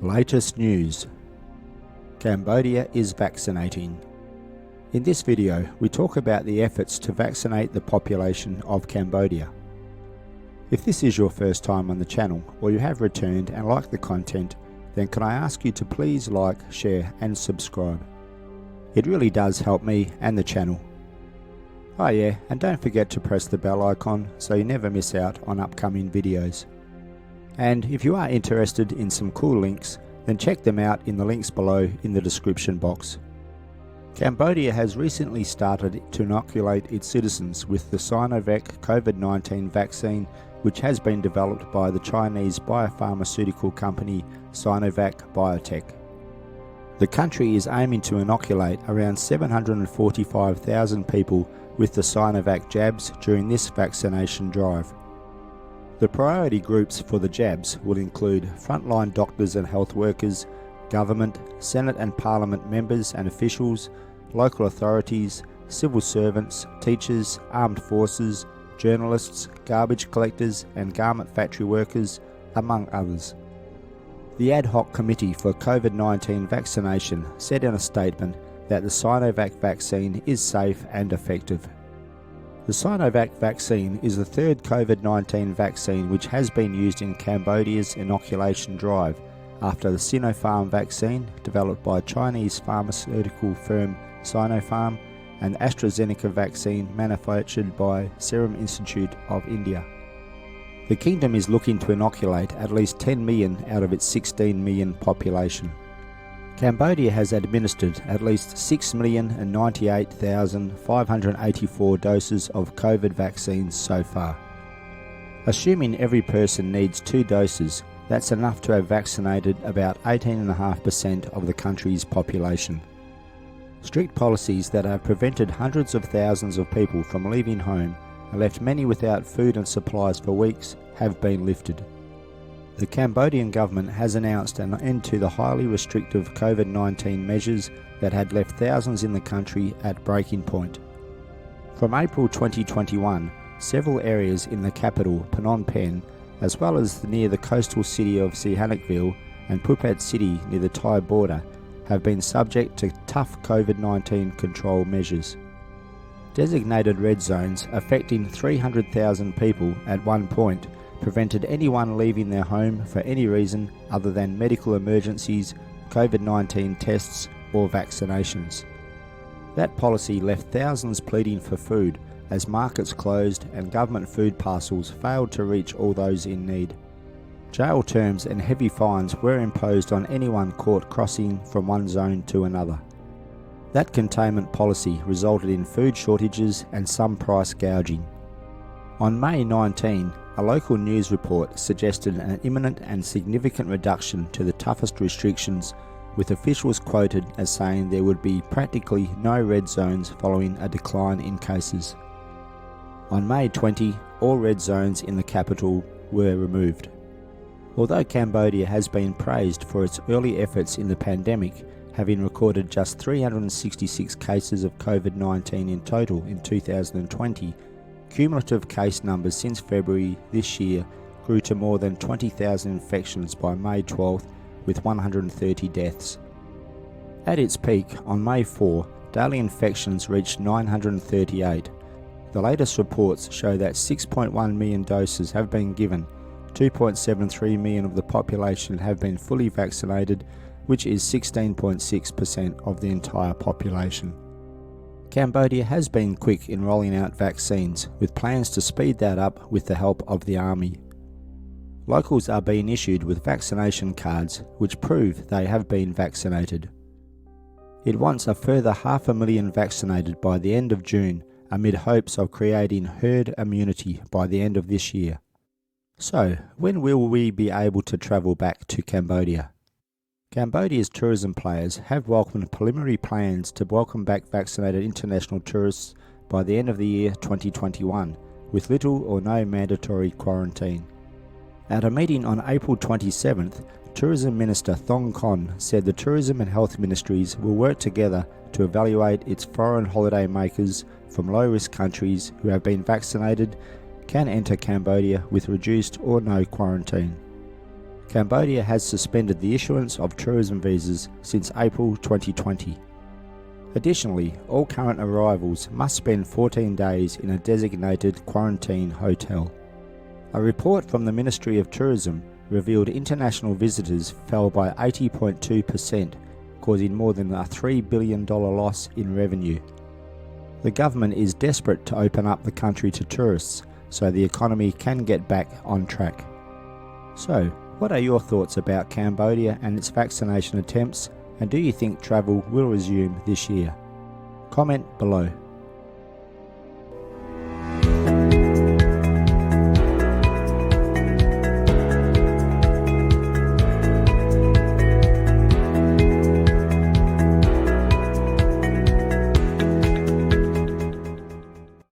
Latest news. Cambodia is vaccinating. In this video, we talk about the efforts to vaccinate the population of Cambodia. If this is your first time on the channel, or you have returned and like the content, then can I ask you to please like, share and subscribe. It really does help me and the channel. Oh yeah, and don't forget to press the bell icon so you never miss out on upcoming videos. And if you are interested in some cool links, then check them out in the links below in the description box. Cambodia has recently started to inoculate its citizens with the Sinovac COVID-19 vaccine, which has been developed by the Chinese biopharmaceutical company Sinovac Biotech. The country is aiming to inoculate around 745,000 people with the Sinovac jabs during this vaccination drive. The priority groups for the jabs will include frontline doctors and health workers, government, Senate and Parliament members and officials, local authorities, civil servants, teachers, armed forces, journalists, garbage collectors and garment factory workers, among others. The ad hoc committee for COVID-19 vaccination said in a statement that the Sinovac vaccine is safe and effective. The Sinovac vaccine is the third COVID-19 vaccine which has been used in Cambodia's inoculation drive after the Sinopharm vaccine developed by Chinese pharmaceutical firm Sinopharm and AstraZeneca vaccine manufactured by Serum Institute of India. The kingdom is looking to inoculate at least 10 million out of its 16 million population. Cambodia has administered at least 6,098,584 doses of COVID vaccines so far. Assuming every person needs 2 doses, that's enough to have vaccinated about 18.5% of the country's population. Strict policies that have prevented hundreds of thousands of people from leaving home and left many without food and supplies for weeks have been lifted. The Cambodian government has announced an end to the highly restrictive COVID-19 measures that had left thousands in the country at breaking point. From April 2021, several areas in the capital, Phnom Penh, as well as near the coastal city of Sihanoukville and Phuket City near the Thai border, have been subject to tough COVID-19 control measures. Designated red zones affecting 300,000 people at one point prevented anyone leaving their home for any reason other than medical emergencies, COVID-19 tests or vaccinations. That policy left thousands pleading for food as markets closed and government food parcels failed to reach all those in need. Jail terms and heavy fines were imposed on anyone caught crossing from one zone to another. That containment policy resulted in food shortages and some price gouging. On May 19, a local news report suggested an imminent and significant reduction to the toughest restrictions, with officials quoted as saying there would be practically no red zones following a decline in cases. On May 20, all red zones in the capital were removed. Although Cambodia has been praised for its early efforts in the pandemic, having recorded just 366 cases of COVID-19 in total in 2020, cumulative case numbers since February this year grew to more than 20,000 infections by May 12th, with 130 deaths. At its peak, on May 4, daily infections reached 938. The latest reports show that 6.1 million doses have been given, 2.73 million of the population have been fully vaccinated, which is 16.6% of the entire population. Cambodia has been quick in rolling out vaccines, with plans to speed that up with the help of the army. Locals are being issued with vaccination cards which prove they have been vaccinated. It wants a further 500,000 vaccinated by the end of June, amid hopes of creating herd immunity by the end of this year. So, when will we be able to travel back to Cambodia? Cambodia's tourism players have welcomed preliminary plans to welcome back vaccinated international tourists by the end of the year 2021, with little or no mandatory quarantine. At a meeting on April 27th, Tourism Minister Thong Khon said the Tourism and Health Ministries will work together to evaluate its foreign holiday makers from low-risk countries who have been vaccinated can enter Cambodia with reduced or no quarantine. Cambodia has suspended the issuance of tourism visas since April 2020. Additionally, all current arrivals must spend 14 days in a designated quarantine hotel. A report from the Ministry of Tourism revealed international visitors fell by 80.2%, causing more than a $3 billion loss in revenue. The government is desperate to open up the country to tourists so the economy can get back on track. So, what are your thoughts about Cambodia and its vaccination attempts, and do you think travel will resume this year? Comment below.